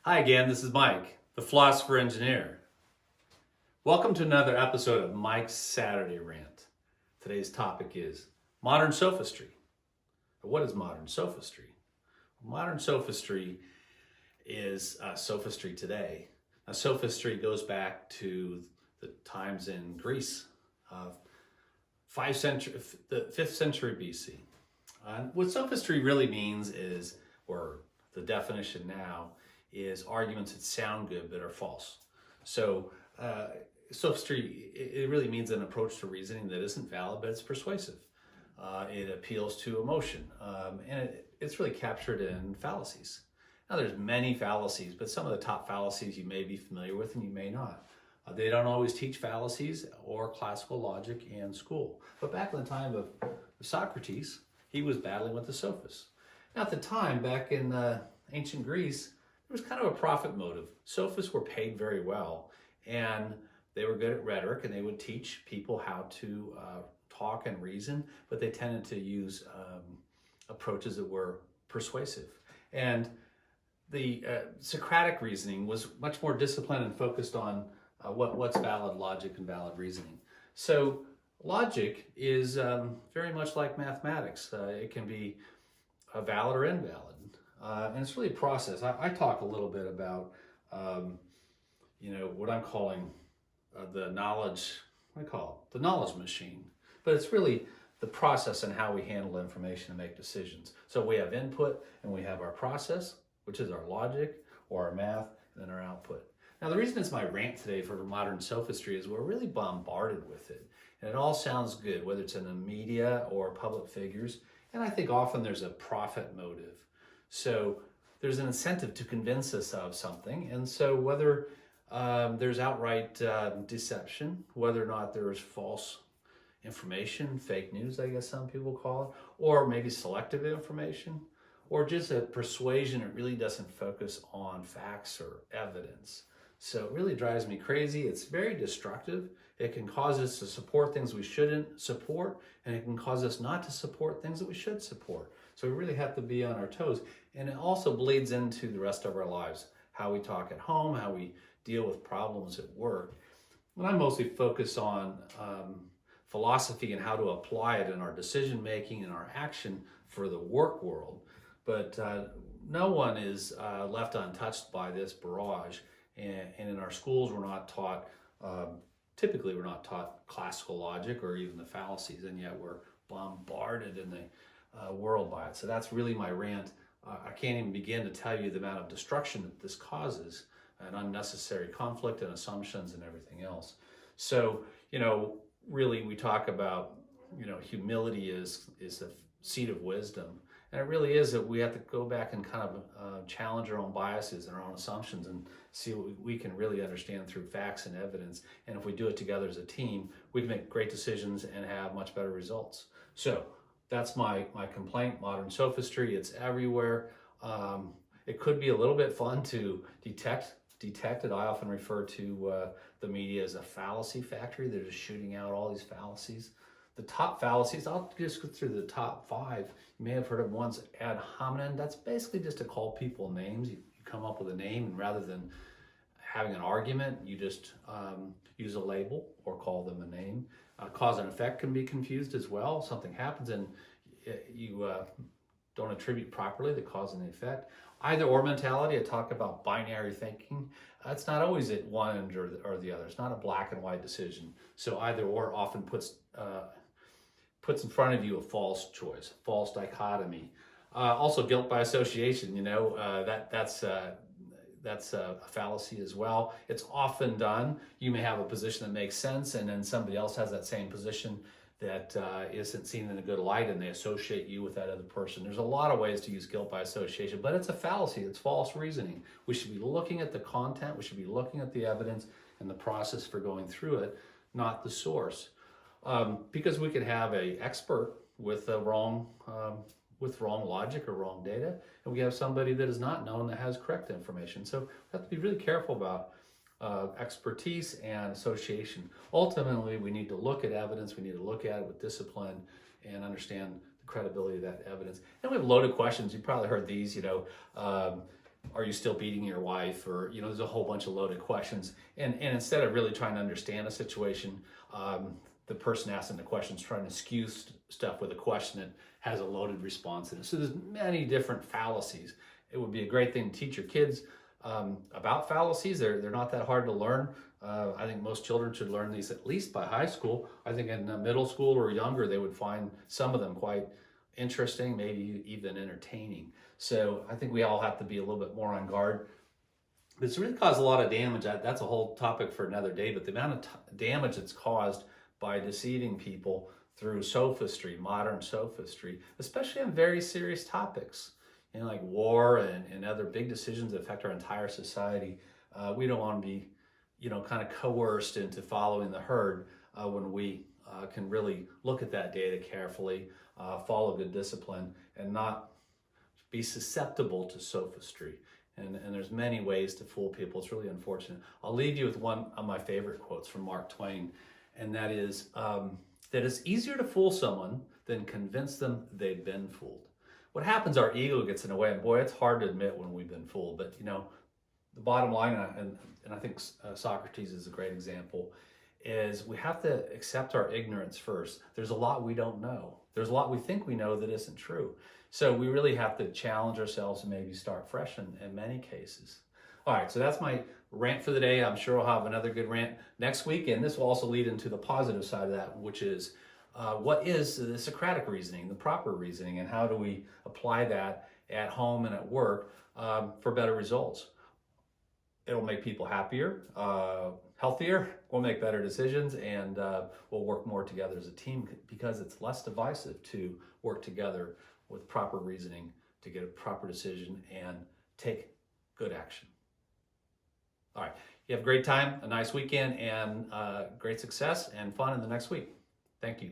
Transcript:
Hi again, this is Mike, the Philosopher Engineer. Welcome to another episode of Mike's Saturday Rant. Today's topic is modern sophistry. What is modern sophistry? Modern sophistry is sophistry today. Now, sophistry goes back to the times in Greece, the 5th century BC. What sophistry really means is, or the definition now, is arguments that sound good but are false. So sophistry, it really means an approach to reasoning that isn't valid, but it's persuasive. It appeals to emotion, and it's really captured in fallacies. Now there's many fallacies, but some of the top fallacies you may be familiar with and you may not. They don't always teach fallacies or classical logic in school. But back in the time of Socrates, he was battling with the sophists. Now at the time, back in ancient Greece, there was kind of a profit motive. Sophists were paid very well, and they were good at rhetoric, and they would teach people how to talk and reason, but they tended to use approaches that were persuasive. And the Socratic reasoning was much more disciplined and focused on what's valid logic and valid reasoning. So logic is very much like mathematics. It can be valid or invalid. And it's really a process. I talk a little bit about, what I'm calling the knowledge, the knowledge machine. But it's really the process and how we handle information and make decisions. So we have input and we have our process, which is our logic or our math, and then our output. Now the reason it's my rant today for modern sophistry is we're really bombarded with it. And it all sounds good, whether it's in the media or public figures. And I think often there's a profit motive. So there's an incentive to convince us of something. And so whether there's outright deception, whether or not there's false information, fake news, I guess some people call it, or maybe selective information, or just a persuasion that really doesn't focus on facts or evidence. So it really drives me crazy. It's very destructive. It can cause us to support things we shouldn't support, and it can cause us not to support things that we should support. So we really have to be on our toes. And it also bleeds into the rest of our lives, how we talk at home, how we deal with problems at work. And I mostly focus on philosophy and how to apply it in our decision making and our action for the work world. But no one is left untouched by this barrage. And in our schools, we're not taught, typically we're not taught classical logic or even the fallacies, and yet we're bombarded in the world by it. So that's really my rant. I can't even begin to tell you the amount of destruction that this causes, and unnecessary conflict and assumptions and everything else. So, really we talk about, humility is the seat of wisdom. And it really is that we have to go back and kind of challenge our own biases and our own assumptions and see what we can really understand through facts and evidence. And if we do it together as a team, we can make great decisions and have much better results. So that's my complaint, modern sophistry. It's everywhere. It could be a little bit fun to detect it. I often refer to the media as a fallacy factory. They're just shooting out all these fallacies. The top fallacies, I'll just go through the top 5. You may have heard of ones, ad hominem. That's basically just to call people names. You come up with a name, and rather than having an argument, you just use a label or call them a name. Cause and effect can be confused as well. Something happens and you don't attribute properly the cause and the effect. Either or mentality, I talk about binary thinking. It's not always at one end or the other. It's not a black and white decision. So either or often puts in front of you a false choice, false dichotomy. Also guilt by association, that's a fallacy as well. It's often done. You may have a position that makes sense, and then somebody else has that same position that isn't seen in a good light, and they associate you with that other person. There's a lot of ways to use guilt by association, but it's a fallacy. It's false reasoning. We should be looking at the content. We should be looking at the evidence and the process for going through it, not the source. Because we could have an expert with wrong logic or wrong data, and we have somebody that is not known that has correct information. So we have to be really careful about expertise and association. Ultimately, we need to look at evidence. We need to look at it with discipline and understand the credibility of that evidence. And we have loaded questions. You've probably heard these, are you still beating your wife? Or, there's a whole bunch of loaded questions. And instead of really trying to understand a situation, the person asking the question is trying to skew stuff with a question that has a loaded response in it. So there's many different fallacies. It would be a great thing to teach your kids about fallacies. They're not that hard to learn. I think most children should learn these at least by high school. I think in middle school or younger, they would find some of them quite interesting, maybe even entertaining. So I think we all have to be a little bit more on guard. But it's really caused a lot of damage. That's a whole topic for another day, but the amount of damage that's caused by deceiving people through sophistry, modern sophistry, especially on very serious topics, like war and other big decisions that affect our entire society. We don't want to be, kind of coerced into following the herd when we can really look at that data carefully, follow good discipline, and not be susceptible to sophistry. And there's many ways to fool people. It's really unfortunate. I'll leave you with one of my favorite quotes from Mark Twain, and that is, that it's easier to fool someone than convince them they've been fooled. What happens, our ego gets in the way, and boy, it's hard to admit when we've been fooled. But, the bottom line, and I think Socrates is a great example, is we have to accept our ignorance first. There's a lot we don't know. There's a lot we think we know that isn't true. So we really have to challenge ourselves and maybe start fresh in many cases. All right, so that's my rant for the day. I'm sure I'll have another good rant next week, and this will also lead into the positive side of that, which is what is the Socratic reasoning, the proper reasoning, and how do we apply that at home and at work for better results. It'll make people happier, healthier, we'll make better decisions, and we'll work more together as a team because it's less divisive to work together with proper reasoning to get a proper decision and take good action. All right, you have a great time, a nice weekend, and great success and fun in the next week. Thank you.